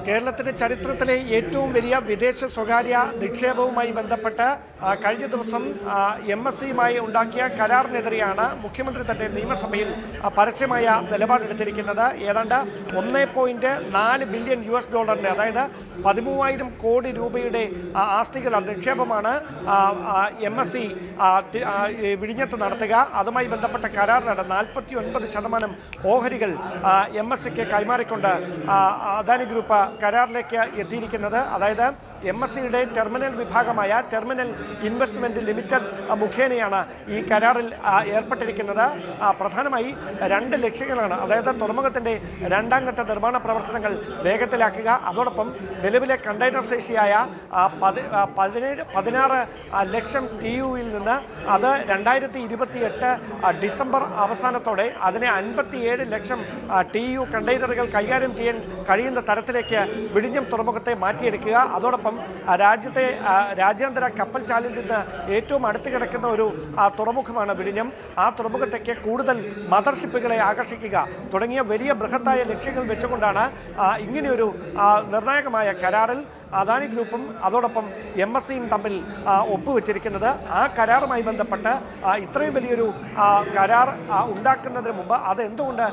കേരളത്തിന്റെ ചരിത്രത്തിലെ ഏറ്റവും വലിയ വിദേശ സ്വകാര്യ നിക്ഷേപവുമായി ബന്ധപ്പെട്ട് കഴിഞ്ഞ ദിവസം MSCയുമായി ഉണ്ടാക്കിയ കരാറിനെതിരെയാണ് മുഖ്യമന്ത്രി തന്നെ നിയമസഭയിൽ പരസ്യമായ നിലപാടെടുത്തിരിക്കുന്നത്. ഏതാണ്ട് 1.4 ബില്യൺ US$, അതായത് 13,000 കോടി രൂപയുടെ ആസ്തികൾ നിക്ഷേപമാണ് MSC വിഴിഞ്ഞത്ത് നടത്തുക. അതുമായി ബന്ധപ്പെട്ട കരാറിലാണ് 49% ഓഹരികൾ MSCക്ക് കൈമാറിക്കൊണ്ട് അദാനി ഗ്രൂപ്പ് കരാറിലേക്ക് എത്തിയിരിക്കുന്നത്. അതായത് MSCയുടെ ടെർമിനൽ വിഭാഗമായ ടെർമിനൽ ഇൻവെസ്റ്റ്മെന്റ് ലിമിറ്റഡ് മുഖേനയാണ് ഈ കരാറിൽ ഏർപ്പെട്ടിരിക്കുന്നത്. പ്രധാനമായി 2 ലക്ഷ്യങ്ങളാണ്. അതായത് തുറമുഖത്തിന്റെ 2ാം ഘട്ട നിർമ്മാണ പ്രവർത്തനങ്ങൾ വേഗത്തിലാക്കുക, അതോടൊപ്പം നിലവിലെ കണ്ടെയ്നർ ശേഷിയായ 16 ലക്ഷം TEUവിൽ നിന്ന് അത് 2028 ഡിസംബർ അവസാനത്തോടെ അതിനെ 57 ലക്ഷം TEU കണ്ടെയ്നറുകൾ കൈകാര്യം ചെയ്യാൻ കഴിയുന്ന തരത്തിലേക്ക് വിഴിഞ്ഞം തുറമുഖത്തെ മാറ്റിയെടുക്കുക. അതോടൊപ്പം രാജ്യാന്തര കപ്പൽ ചാലിൽ നിന്ന് ഏറ്റവും അടുത്ത് കിടക്കുന്ന ഒരു തുറമുഖമാണ് വിഴിഞ്ഞം. ആ തുറമുഖത്തേക്ക് കൂടുതൽ മദർഷിപ്പുകളെ ആകർഷിക്കുക തുടങ്ങിയ വലിയ ബൃഹത്തായ ലക്ഷ്യങ്ങൾ വെച്ചുകൊണ്ടാണ് ഇങ്ങനെയൊരു നിർണായകമായ കരാറിൽ അദാനി ഗ്രൂപ്പും അതോടൊപ്പം MSCയും തമ്മിൽ ഒപ്പുവെച്ചിരിക്കുന്നത്. ആ കരാറുമായി ബന്ധപ്പെട്ട് ഇത്രയും വലിയൊരു കരാർ ഉണ്ടാക്കുന്നതിന് മുമ്പ് അത് എന്തുകൊണ്ട്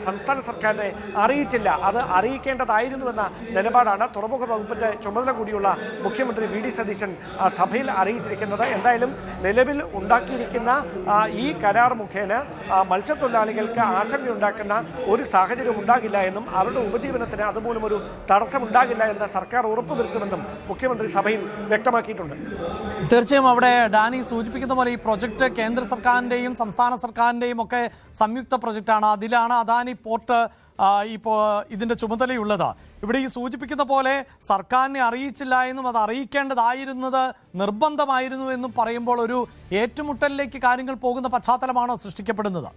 സംസ്ഥാന സർക്കാരിനെ അറിയിച്ചില്ല, അത് അറിയിക്കേണ്ടതായിരുന്നുവെന്ന നിലപാടാണ് തുറമുഖ വകുപ്പിന്റെ ചുമതല കൂടിയുള്ള മുഖ്യമന്ത്രി VD സതീശൻ സഭയിൽ അറിയിച്ചിരിക്കുന്നത്. എന്തായാലും നിലവിൽ ഉണ്ടാക്കിയിരിക്കുന്ന ഈ കരാർ മുഖേന മത്സ്യത്തൊഴിലാളികൾക്ക് ആശങ്കയുണ്ടാക്കുന്ന ഒരു സാഹചര്യം ഉണ്ടാകില്ല എന്നും അവരുടെ ഉപജീവനത്തിന് അതുമൂലം ഒരു തടസ്സമുണ്ടാകില്ല എന്ന് സർക്കാർ ഉറപ്പുവരുത്തുമെന്നും മുഖ്യമന്ത്രി സഭയിൽ വ്യക്തമാക്കിയിട്ടുണ്ട്. തീർച്ചയായും അവിടെ ഡാനി സൂചിപ്പിക്കുന്ന പോലെ ഈ പ്രൊജക്ട് കേന്ദ്ര സർക്കാരിൻ്റെയും സംസ്ഥാന സർക്കാരിൻ്റെയും ഒക്കെ സംയുക്ത പ്രൊജക്റ്റാണ്. അതിലാണ് അദാനി പോർട്ട് ഇപ്പോൾ ഇതിൻ്റെ ചുമതലയുള്ളത്. ഇവിടെ ഈ സൂചിപ്പിക്കുന്ന പോലെ സർക്കാരിനെ അറിയിച്ചില്ല എന്നും അത് അറിയിക്കേണ്ടതായിരുന്നത് നിർബന്ധമായിരുന്നു എന്നും പറയുമ്പോൾ ഒരു ഏറ്റുമുട്ടലിലേക്ക് കാര്യങ്ങൾ പോകുന്ന പശ്ചാത്തലമാണോ സൃഷ്ടിക്കപ്പെടുന്നത്?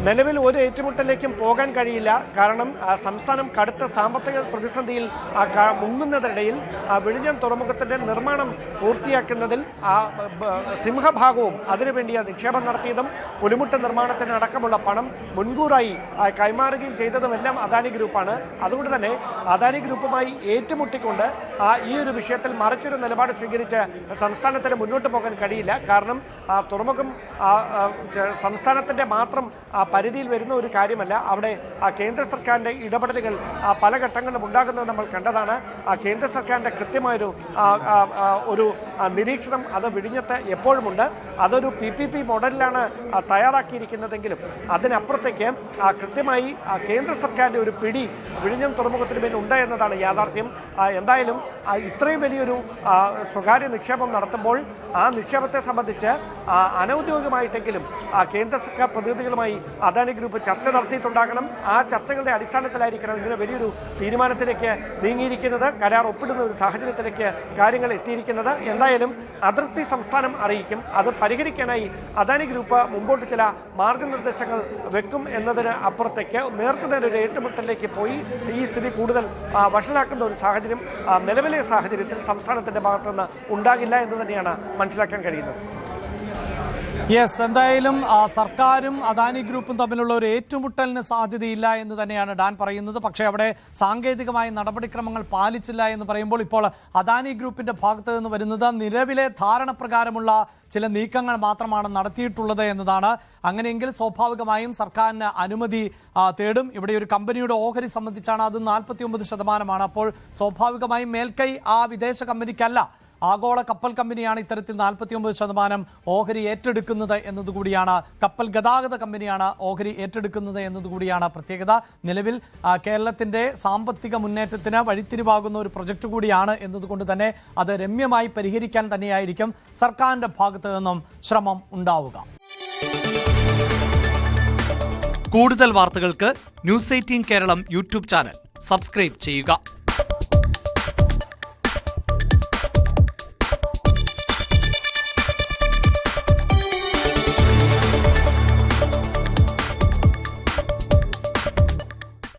നിലവിൽ ഒരു ഏറ്റുമുട്ടലിലേക്കും പോകാൻ കഴിയില്ല. കാരണം സംസ്ഥാനം കടുത്ത സാമ്പത്തിക പ്രതിസന്ധിയിൽ മുങ്ങുന്നതിനിടയിൽ വിഴിഞ്ഞം തുറമുഖത്തിന്റെ നിർമ്മാണം പൂർത്തിയാക്കുന്നതിൽ സിംഹഭാഗവും അതിനുവേണ്ടി നിക്ഷേപം നടത്തിയതും പുലിമുട്ട് നിർമ്മാണത്തിന് അടക്കമുള്ള പണം മുൻകൂറായി കൈമാറുകയും ചെയ്തതുമെല്ലാം അദാനി ഗ്രൂപ്പാണ്. അതുകൊണ്ട് തന്നെ അദാനി ഗ്രൂപ്പുമായി ഏറ്റുമുട്ടിക്കൊണ്ട് ഈ ഒരു വിഷയത്തിൽ മറിച്ചൊരു നിലപാട് സ്വീകരിച്ച് സംസ്ഥാനത്തിന് മുന്നോട്ട് പോകാൻ കഴിയില്ല. കാരണം തുറമുഖം സംസ്ഥാനത്തിന്റെ മാത്രം പരിധിയിൽ വരുന്ന ഒരു കാര്യമല്ല. അവിടെ കേന്ദ്ര സർക്കാരിൻ്റെ ഇടപെടലുകൾ പല ഘട്ടങ്ങളിലും ഉണ്ടാകുന്നത് നമ്മൾ കണ്ടതാണ്. കേന്ദ്ര സർക്കാരിൻ്റെ കൃത്യമായൊരു നിരീക്ഷണം അത് വിഴിഞ്ഞത്ത് എപ്പോഴുമുണ്ട്. അതൊരു PPP മോഡലിലാണ് തയ്യാറാക്കിയിരിക്കുന്നതെങ്കിലും അതിനപ്പുറത്തേക്ക് കൃത്യമായി കേന്ദ്ര സർക്കാരിൻ്റെ ഒരു പിടി വിഴിഞ്ഞം തുറമുഖത്തിന് മേൽ ഉണ്ട് എന്നതാണ് യാഥാർത്ഥ്യം. എന്തായാലും ഇത്രയും വലിയൊരു സ്വകാര്യ നിക്ഷേപം നടത്തുമ്പോൾ ആ നിക്ഷേപത്തെ സംബന്ധിച്ച് അനൗദ്യോഗികമായിട്ടെങ്കിലും കേന്ദ്ര സർക്കാർ പ്രതിനിധികളുമായി അദാനി ഗ്രൂപ്പ് ചർച്ച നടത്തിയിട്ടുണ്ടാകണം. ആ ചർച്ചകളുടെ അടിസ്ഥാനത്തിലായിരിക്കണം ഇങ്ങനെ വലിയൊരു തീരുമാനത്തിലേക്ക് നീങ്ങിയിരിക്കുന്നത്, കരാർ ഒപ്പിടുന്ന ഒരു സാഹചര്യത്തിലേക്ക് കാര്യങ്ങൾ എത്തിയിരിക്കുന്നത്. എന്തായാലും അതൃപ്തി സംസ്ഥാനം അറിയിക്കും. അത് പരിഹരിക്കാനായി അദാനി ഗ്രൂപ്പ് മുമ്പോട്ട് ചില മാർഗനിർദ്ദേശങ്ങൾ വെക്കും എന്നതിന് അപ്പുറത്തേക്ക് നേർക്കുനേരൊരു ഏറ്റുമുട്ടലിലേക്ക് പോയി ഈ സ്ഥിതി കൂടുതൽ വഷളാക്കുന്ന ഒരു സാഹചര്യം നിലവിലെ സാഹചര്യത്തിൽ സംസ്ഥാനത്തിന്റെ ഭാഗത്തുനിന്ന് ഉണ്ടാകില്ല എന്ന് തന്നെയാണ് മനസ്സിലാക്കാൻ കഴിയുന്നത്. യെസ്, എന്തായാലും സർക്കാരും അദാനി ഗ്രൂപ്പും തമ്മിലുള്ള ഒരു ഏറ്റുമുട്ടലിന് സാധ്യതയില്ല എന്ന് തന്നെയാണ് ഡാൻ പറയുന്നത്. പക്ഷേ അവിടെ സാങ്കേതികമായ നടപടിക്രമങ്ങൾ പാലിച്ചില്ല എന്ന് പറയുമ്പോൾ ഇപ്പോൾ അദാനി ഗ്രൂപ്പിന്റെ ഭാഗത്ത് നിന്ന് വരുന്നത് നിലവിലെ ധാരണ പ്രകാരമുള്ള ചില നീക്കങ്ങൾ മാത്രമാണ് നടത്തിയിട്ടുള്ളത് എന്നതാണ്. അങ്ങനെയെങ്കിൽ സ്വാഭാവികമായും സർക്കാരിന് അനുമതി തേടും. ഇവിടെ ഒരു കമ്പനിയുടെ ഓഹരി സംബന്ധിച്ചാണ്, അത് 49%. അപ്പോൾ സ്വാഭാവികമായും മേൽക്കൈ ആ വിദേശ കമ്പനിക്കല്ല, ആഗോള കപ്പൽ കമ്പനിയാണ് ഇത്തരത്തിൽ 49% ഓഹരി ഏറ്റെടുക്കുന്നത് എന്നതുകൂടിയാണ്. കപ്പൽ ഗതാഗത കമ്പനിയാണ് ഓഹരി ഏറ്റെടുക്കുന്നത് എന്നതുകൂടിയാണ് പ്രത്യേകത. നിലവിൽ കേരളത്തിൻ്റെ സാമ്പത്തിക മുന്നേറ്റത്തിന് വഴിത്തിരിവാകുന്ന ഒരു പ്രൊജക്റ്റ് കൂടിയാണ് എന്നതുകൊണ്ട് തന്നെ അത് രമ്യമായി പരിഹരിക്കാൻ തന്നെയായിരിക്കും സർക്കാരിൻ്റെ ഭാഗത്തു നിന്നും ശ്രമം ഉണ്ടാവുക. കൂടുതൽ വാർത്തകൾക്ക് News 18 Keralam YouTube channel subscribe ചെയ്യുക.